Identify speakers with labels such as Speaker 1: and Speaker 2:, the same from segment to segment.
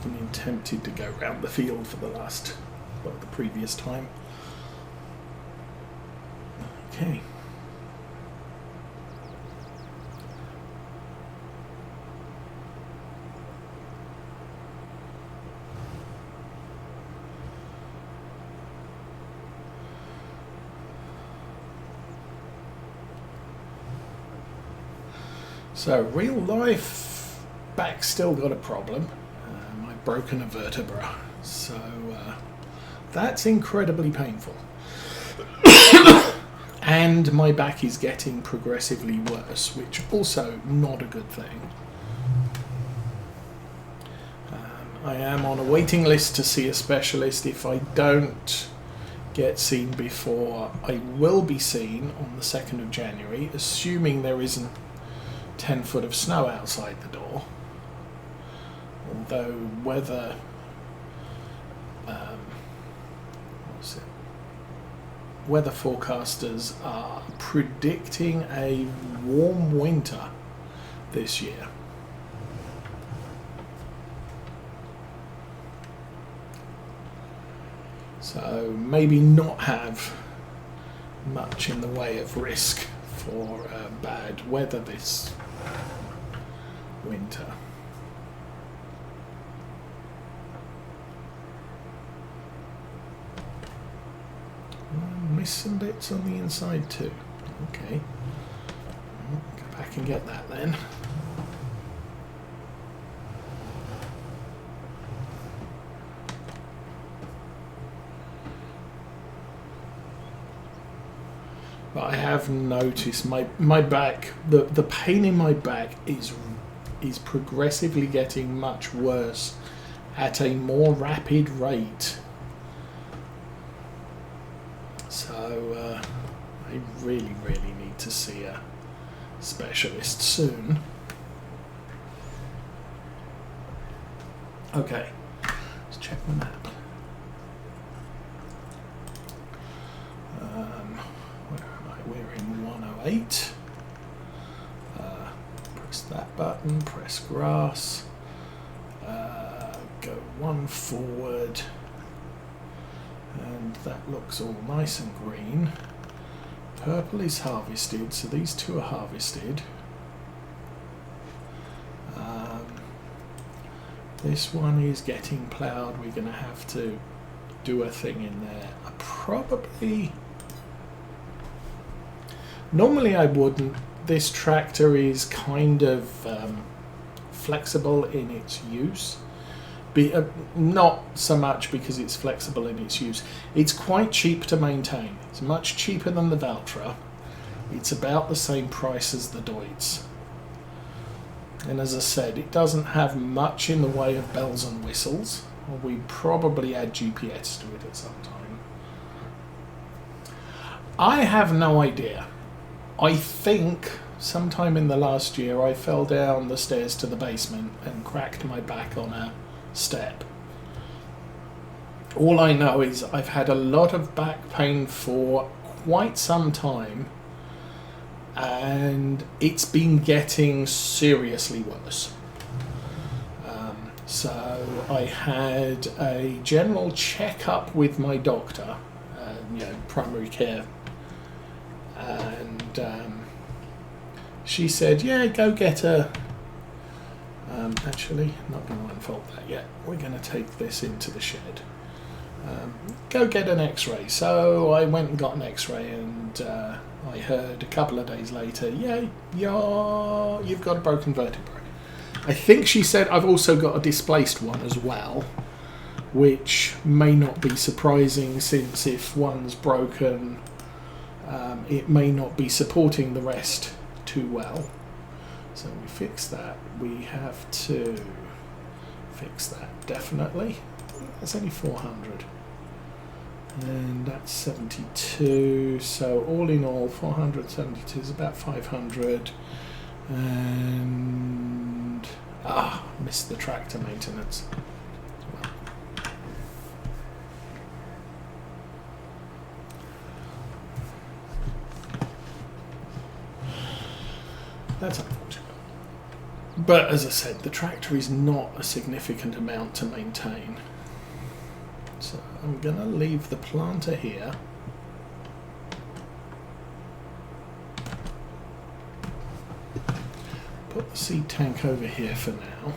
Speaker 1: even been tempted to go round the field for the previous time. Okay. So, real life, back still got a problem. I've broken a vertebra, so that's incredibly painful. And my back is getting progressively worse, which also not a good thing. I am on a waiting list to see a specialist. If I don't get seen before, I will be seen on the 2nd of January, assuming there isn't 10 foot of snow outside the door. Although weather forecasters are predicting a warm winter this year. So maybe not have much in the way of risk for bad weather this winter. Miss some bits on the inside too. Okay. Go back and get that then. But I have noticed my back, the pain in my back is progressively getting much worse at a more rapid rate. So I really need to see a specialist soon. Okay, let's check the map. Where am I? We're in 108. Press that button, press grass, go one forward. And that looks all nice and green. Purple is harvested, so these two are harvested. This one is getting ploughed. We're going to have to do a thing in there. Normally I wouldn't. This tractor is kind of flexible in its use. Not so much because it's flexible in its use. It's quite cheap to maintain. It's much cheaper than the Valtra. It's about the same price as the Deutz. And as I said, it doesn't have much in the way of bells and whistles. We probably add GPS to it at some time. I have no idea. I think sometime in the last year I fell down the stairs to the basement and cracked my back on a step. All I know is I've had a lot of back pain for quite some time, and it's been getting seriously worse. So I had a general checkup with my doctor, primary care, and she said, yeah, go get a actually, not going to unfold that yet. We're going to take this into the shed. Go get an x-ray. So I went and got an x-ray, and I heard a couple of days later, yeah, you've got a broken vertebrae. I think she said I've also got a displaced one as well, which may not be surprising, since if one's broken, it may not be supporting the rest too well. So we fix that. We have to fix that, definitely. That's only 400. And that's 72. So all in all, 472 is about 500. And missed the tractor maintenance as well. That's unfortunate. But as I said, the tractor is not a significant amount to maintain. So I'm going to leave the planter here. Put the seed tank over here for now.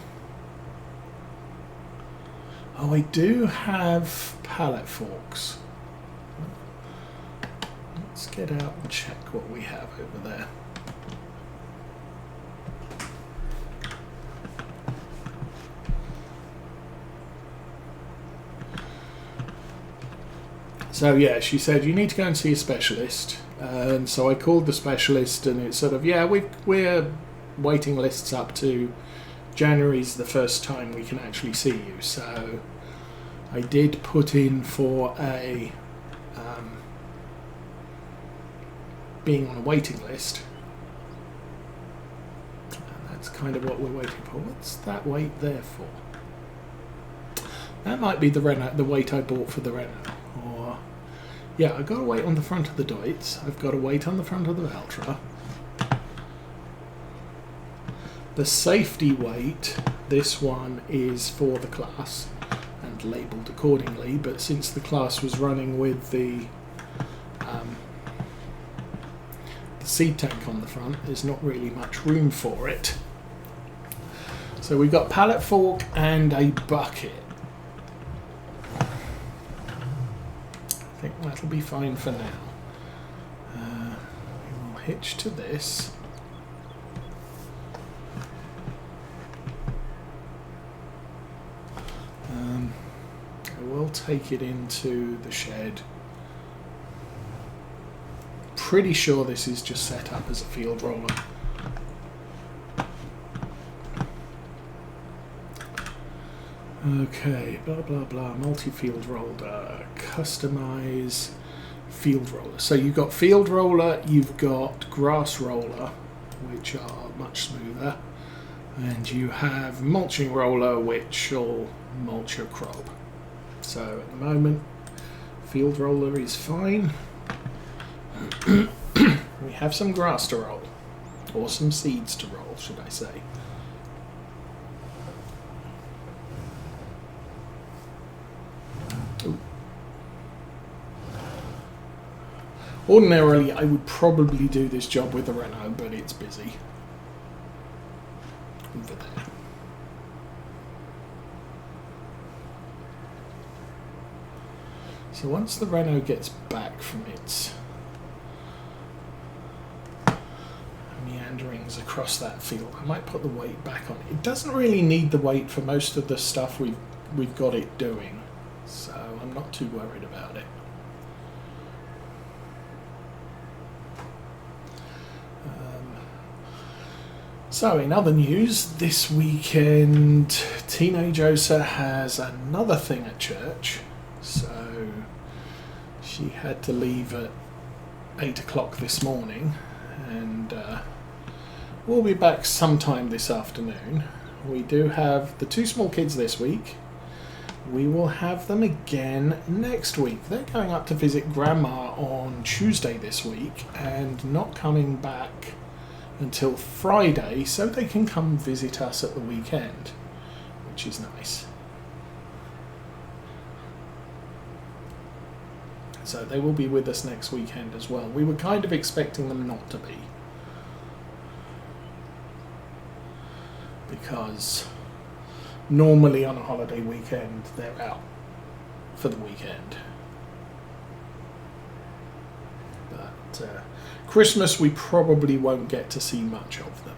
Speaker 1: Oh, I do have pallet forks. Let's get out and check what we have over there. So yeah, she said, you need to go and see a specialist. And so I called the specialist, and it's sort of, yeah, we're waiting lists up to January's the first time we can actually see you. So I did put in for a being on a waiting list. And that's kind of what we're waiting for. What's that wait there for? That might be the Renault, the weight I bought for the Renault. Or yeah, I've got to wait on the front of the Deutz. I've got to wait on the front of the Valtra. The safety weight, this one is for the class and labelled accordingly, but since the class was running with the seed tank on the front, there's not really much room for it. So we've got pallet fork and a bucket. I think that'll be fine for now. We will hitch to this. I will take it into the shed. Pretty sure this is just set up as a field roller. Okay, blah blah blah, multi-field roller, customize field roller. So you've got field roller, you've got grass roller, which are much smoother, and you have mulching roller, which will mulch your crop. So at the moment, field roller is fine. We have some grass to roll, or some seeds to roll, should I say. Ooh. Ordinarily, I would probably do this job with the Renault, but it's busy. Over there. So once the Renault gets back from its meanderings across that field, I might put the weight back on it. It doesn't really need the weight for most of the stuff we've got it doing, so I'm not too worried about it. So in other news, this weekend Teenage Osa has another thing at church, so she had to leave at 8 o'clock this morning, and we'll be back sometime this afternoon. We do have the two small kids this week. We will have them again next week. They're going up to visit Grandma on Tuesday this week and not coming back until Friday, so they can come visit us at the weekend, which is nice. So they will be with us next weekend as well. We were kind of expecting them not to be, because normally on a holiday weekend they're out for the weekend. But Christmas we probably won't get to see much of them.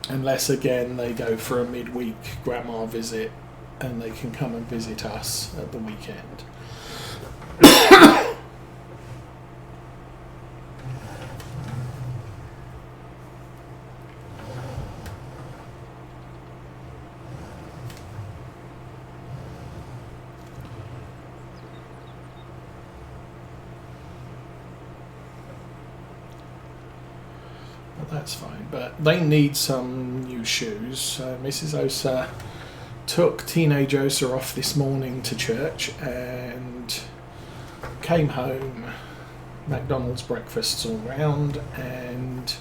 Speaker 1: Unless again they go for a midweek grandma visit and they can come and visit us at the weekend. That's fine, but they need some new shoes. Mrs. Osa took Teenage Osa off this morning to church and came home, McDonald's breakfasts all round, and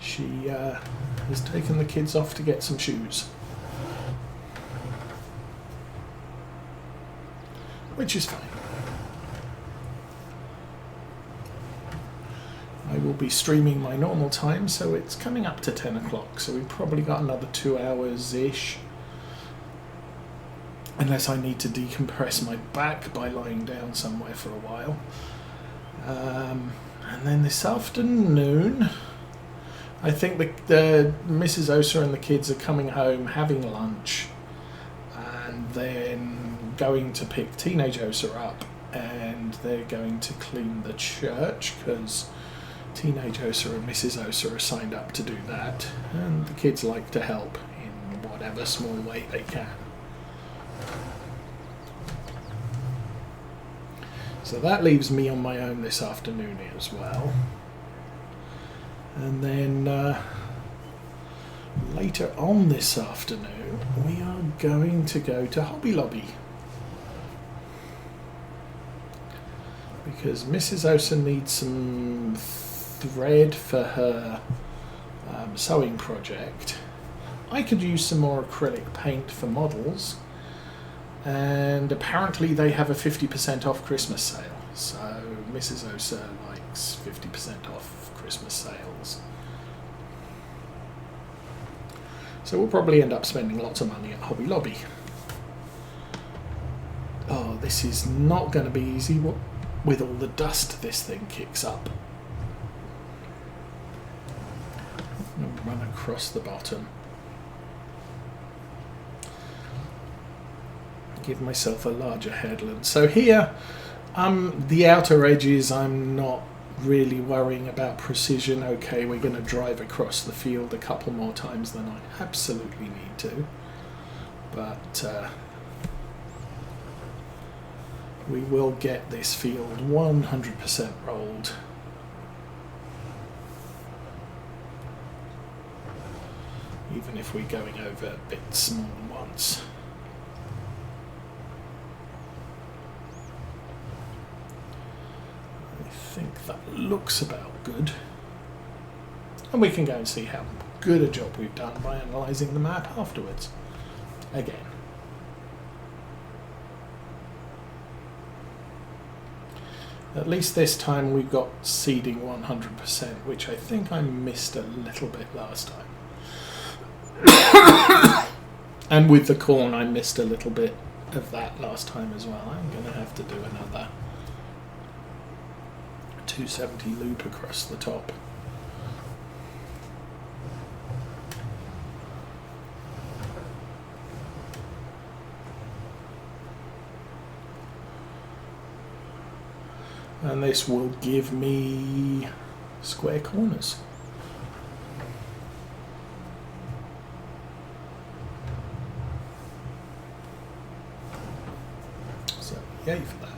Speaker 1: She has taken the kids off to get some shoes, which is fine. I will be streaming my normal time, so it's coming up to 10 o'clock, so we've probably got another 2 hours-ish, unless I need to decompress my back by lying down somewhere for a while. And then this afternoon, I think the Mrs. Osa and the kids are coming home, having lunch, and then going to pick teenage Osa up, and they're going to clean the church, because teenage Osa and Mrs. Osa are signed up to do that, and the kids like to help in whatever small way they can. So that leaves me on my own this afternoon as well. And then later on this afternoon, we are going to go to Hobby Lobby, because Mrs. Osa needs some thread for her sewing project. I could use some more acrylic paint for models, and apparently they have a 50% off Christmas sale, so Mrs. Osa likes 50% off Christmas sales. So we'll probably end up spending lots of money at Hobby Lobby. Oh, this is not going to be easy with all the dust this thing kicks up. And run across the bottom. Give myself a larger headland. So here, the outer edges, I'm not really worrying about precision. Okay, we're going to drive across the field a couple more times than I absolutely need to. But we will get this field 100% rolled. Even if we're going over bits more than once. I think that looks about good. And we can go and see how good a job we've done by analysing the map afterwards. Again. At least this time we've got seeding 100%, which I think I missed a little bit last time. And with the corn, I missed a little bit of that last time as well. I'm going to have to do another 270 loop across the top. And this will give me square corners. So, yay for that.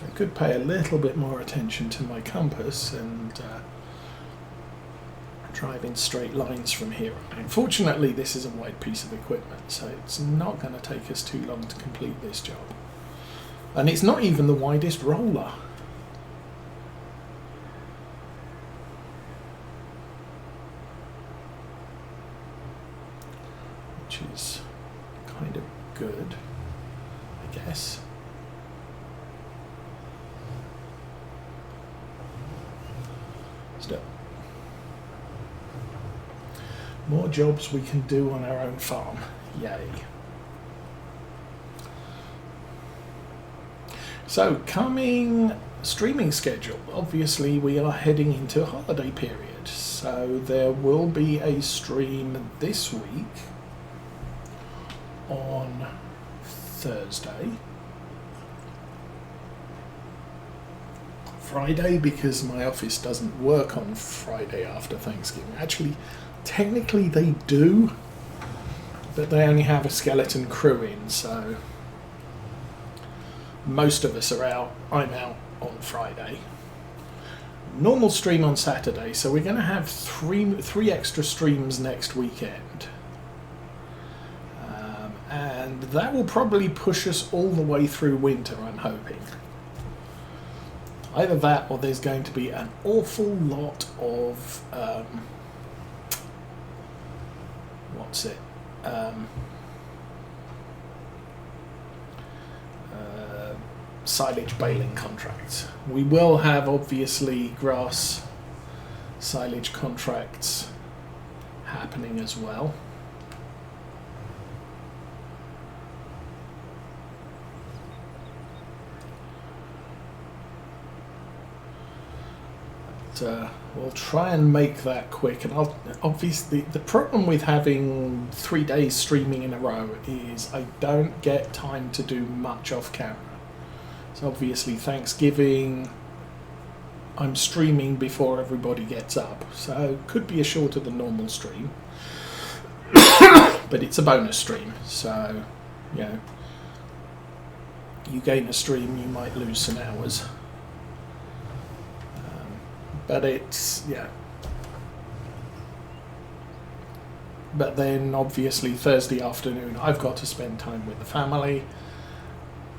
Speaker 1: I could pay a little bit more attention to my compass and drive in straight lines from here on. Unfortunately, this is a wide piece of equipment, so it's not going to take us too long to complete this job. And it's not even the widest roller. Which is kind of good, I guess. Still. More jobs we can do on our own farm. Yay. So, coming streaming schedule. Obviously, we are heading into a holiday period. So, there will be a stream this week on Thursday. Friday, because my office doesn't work on Friday after Thanksgiving. Actually, technically they do, but they only have a skeleton crew in, so most of us are out. I'm out on Friday. Normal stream on Saturday, so we're going to have three extra streams next weekend. And that will probably push us all the way through winter, I'm hoping. Either that, or there's going to be an awful lot of silage baling contracts. We will have obviously grass silage contracts happening as well. We'll try and make that quick, and obviously the problem with having 3 days streaming in a row is I don't get time to do much off camera. So obviously Thanksgiving I'm streaming before everybody gets up, so could be a shorter than normal stream, but it's a bonus stream, so you know, you gain a stream, you might lose some hours. But it's, yeah. But then obviously Thursday afternoon I've got to spend time with the family.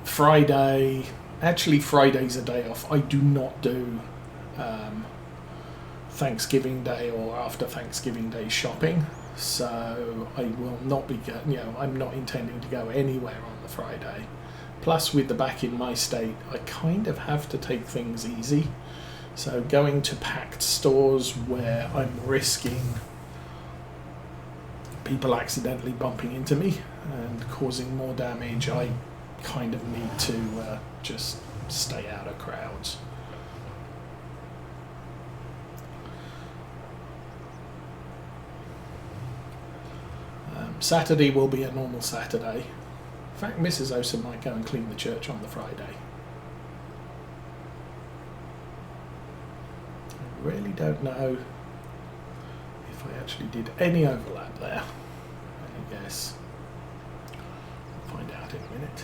Speaker 1: Friday, actually Friday's a day off. I do not do Thanksgiving Day or after Thanksgiving Day shopping. So I will not be, I'm not intending to go anywhere on the Friday. Plus with the back in my state, I kind of have to take things easy. So going to packed stores where I'm risking people accidentally bumping into me and causing more damage, I kind of need to just stay out of crowds. Saturday will be a normal Saturday. In fact, Mrs. Osa might go and clean the church on the Friday. Really don't know if I actually did any overlap there. I guess we'll find out in a minute.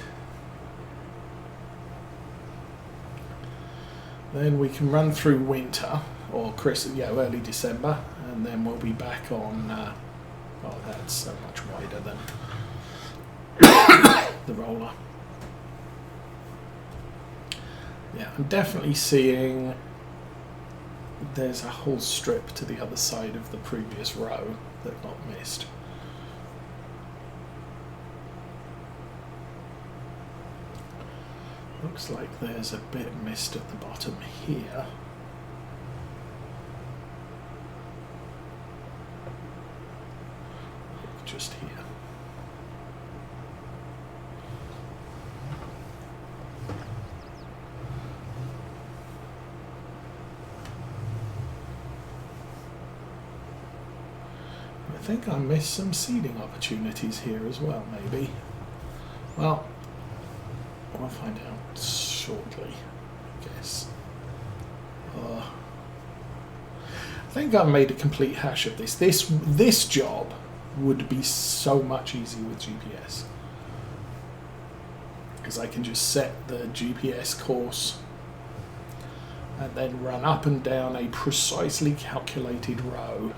Speaker 1: Then we can run through winter or early December, and then we'll be back on. Oh, that's so much wider than the roller. Yeah, I'm definitely seeing. There's a whole strip to the other side of the previous row that got missed. Looks like there's a bit missed at the bottom here. Just here. I think I missed some seeding opportunities here as well, maybe. Well, we'll find out shortly, I guess. I think I've made a complete hash of this. This job would be so much easier with GPS. Because I can just set the GPS course and then run up and down a precisely calculated row.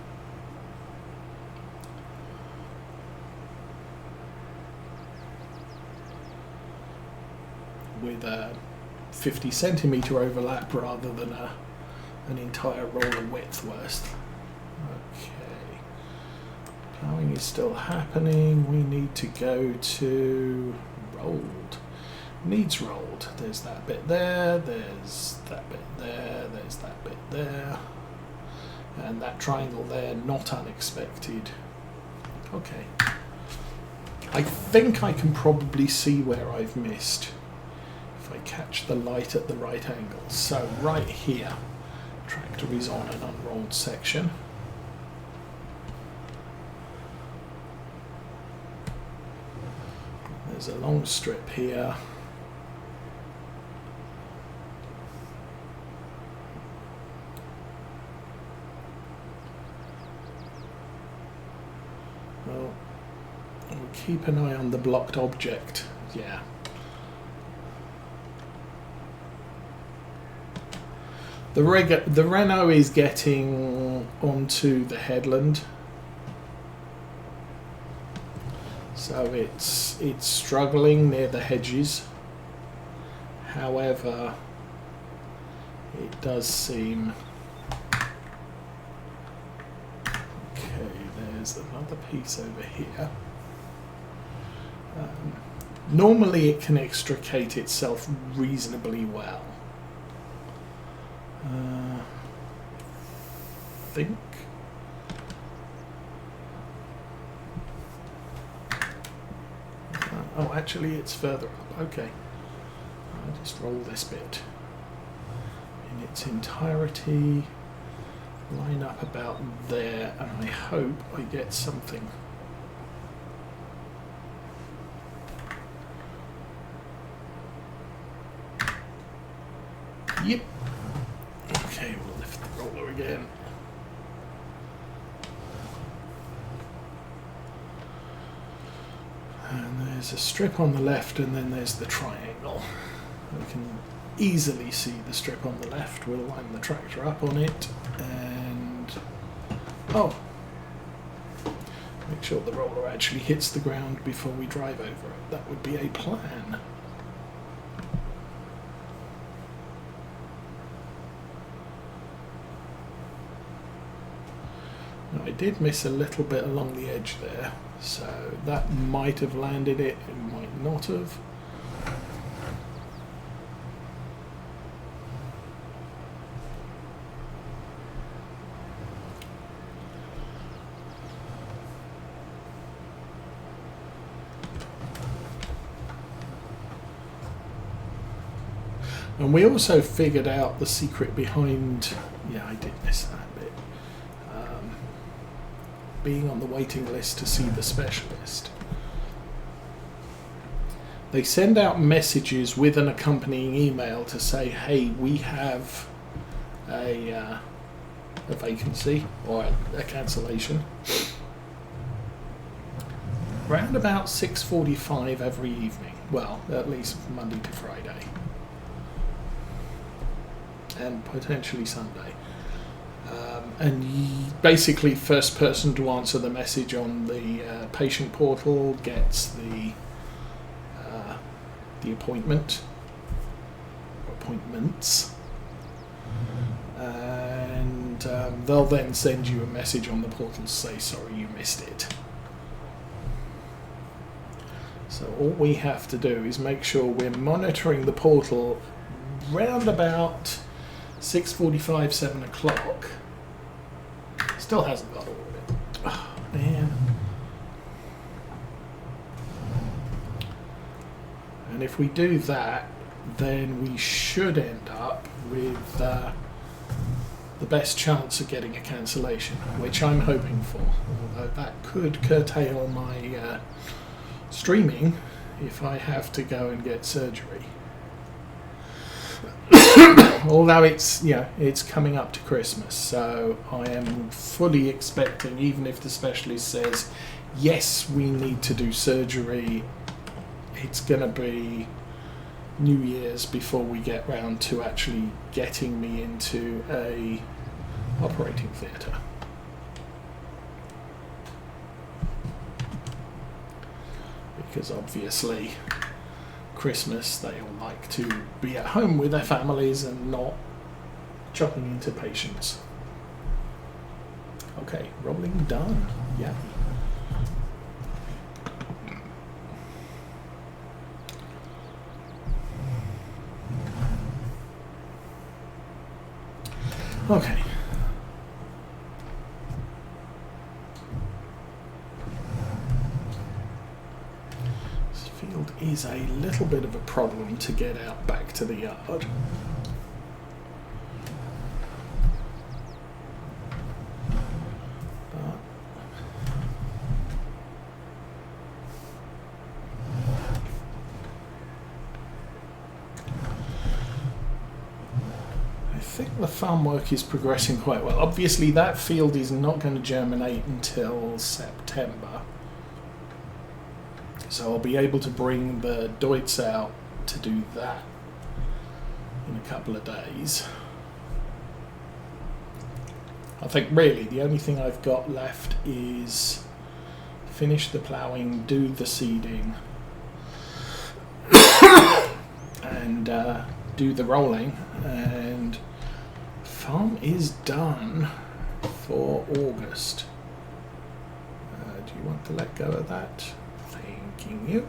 Speaker 1: With a 50 centimetre overlap rather than an entire roller width worth. Okay, ploughing is still happening. We need to go to rolled. Needs rolled. There's that bit there, there's that bit there, there's that bit there, and that triangle there, not unexpected. Okay, I think I can probably see where I've missed. I catch the light at the right angle. So right here, tractor is on an unrolled section. There's a long strip here. Well, we'll keep an eye on the blocked object. Yeah. The Renault is getting onto the headland, so it's struggling near the hedges. However, it does seem... Okay, there's another piece over here. Normally it can extricate itself reasonably well. I think. Oh, actually it's further up. Okay. I'll just roll this bit in its entirety, line up about there, and I hope I get something. Yep. Okay, we'll lift the roller again. And there's a strip on the left, and then there's the triangle. We can easily see the strip on the left. We'll line the tractor up on it, and make sure the roller actually hits the ground before we drive over it. That would be a plan. I did miss a little bit along the edge there, so that might have landed it, it might not have. And we also figured out the secret behind, yeah, I did miss that bit, being on the waiting list to see the specialist. They send out messages with an accompanying email to say, hey, we have a vacancy or a cancellation. Round about 6:45 every evening. Well, at least Monday to Friday. And potentially Sunday. And basically first person to answer the message on the patient portal gets the appointments, and they'll then send you a message on the portal to say sorry you missed it. So all we have to do is make sure we're monitoring the portal round about 6:45, 7 o'clock. Still hasn't got all of it. Oh, man. And if we do that, then we should end up with the best chance of getting a cancellation, which I'm hoping for. Although that could curtail my streaming if I have to go and get surgery. Although it's coming up to Christmas, so I am fully expecting, even if the specialist says yes, we need to do surgery, it's going to be New Year's before we get round to actually getting me into a operating theatre. Because obviously Christmas they all like to be at home with their families and not chopping into patients. Okay, rolling done. Yeah. Okay. This field is a little bit of a problem to get out back to the yard. I think the farm work is progressing quite well. Obviously that field is not going to germinate until September, so I'll be able to bring the Deutz out to do that in a couple of days. I think really the only thing I've got left is finish the ploughing, do the seeding and do the rolling, and farm is done for August. Do you want to let go of that? Thanking you.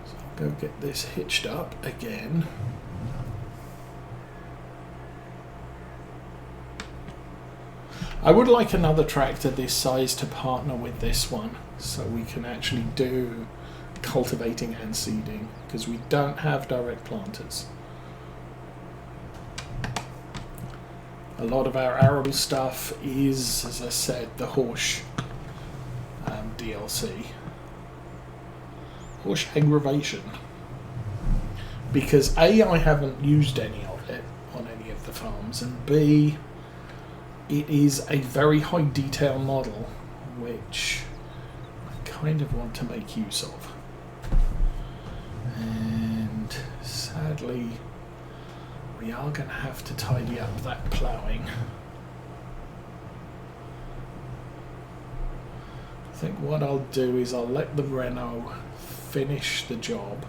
Speaker 1: So I'll go get this hitched up again. I would like another tractor this size to partner with this one so we can actually do cultivating and seeding, because we don't have direct planters. A lot of our arable stuff is, as I said, the horse DLC. Horse aggravation. Because A, I haven't used any of it on any of the farms, and B, it is a very high detail model which I kind of want to make use of. And sadly, we are going to have to tidy up that ploughing. I think what I'll do is I'll let the Renault finish the job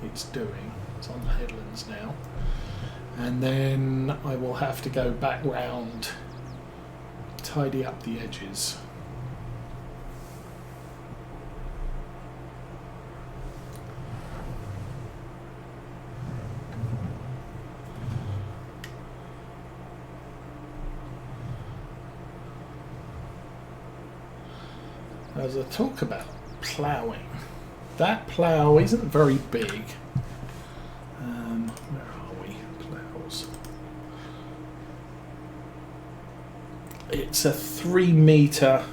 Speaker 1: it's doing. It's on the headlands now. And then I will have to go back round, tidy up the edges. As I talk about ploughing, that plough isn't very big. Where are we? Ploughs. It's a 3 metre,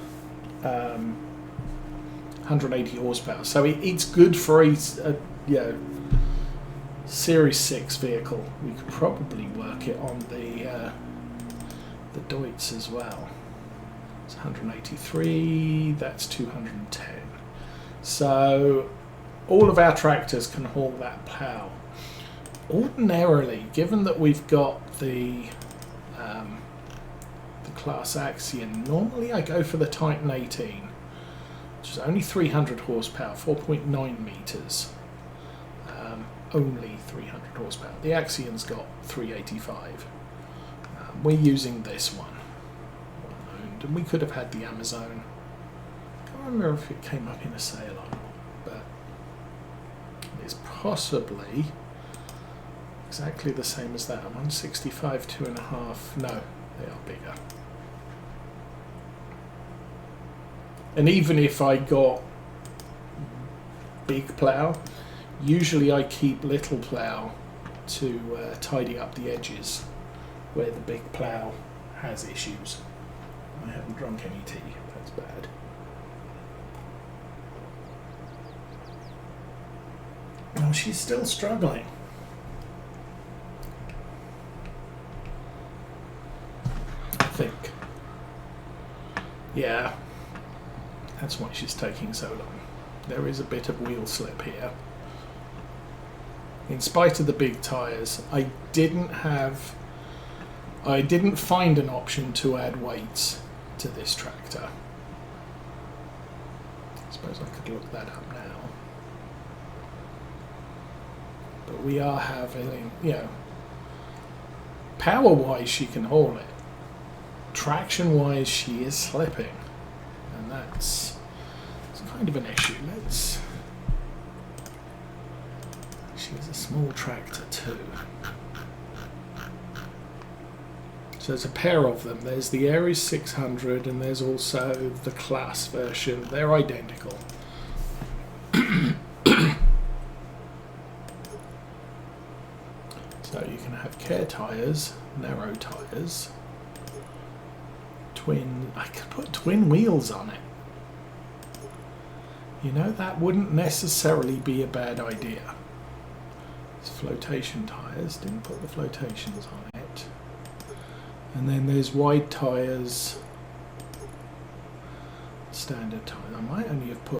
Speaker 1: 180 horsepower. So it's good for a Series 6 vehicle. We could probably work it on the Deutz as well. It's 183, that's 210. So all of our tractors can haul that plough. Ordinarily, given that we've got the Class Axion, normally I go for the Titan 18, which is only 300 horsepower, 4.9 metres. Only 300 horsepower. The Axion's got 385. We're using this one. And we could have had the Amazon. I can't remember if it came up in a sale or not, but it's possibly exactly the same as that. 165, 2.5. No, they are bigger. And even if I got big plough, usually I keep little plough to tidy up the edges where the big plough has issues. I haven't drunk any tea, that's bad. Oh, she's still struggling. I think. Yeah, that's why she's taking so long. There is a bit of wheel slip here. In spite of the big tyres, I didn't find an option to add weights to this tractor. I suppose I could look that up now. But we are having, power-wise she can haul it. Traction-wise she is slipping. And it's kind of an issue. She is a small tractor too. So there's a pair of them. There's the Aries 600 and there's also the Class version. They're identical. So you can have Care tyres, narrow tyres, I could put twin wheels on it. That wouldn't necessarily be a bad idea. It's flotation tyres, didn't put the flotations on it. And then there's wide tyres, standard tyres. I might only have put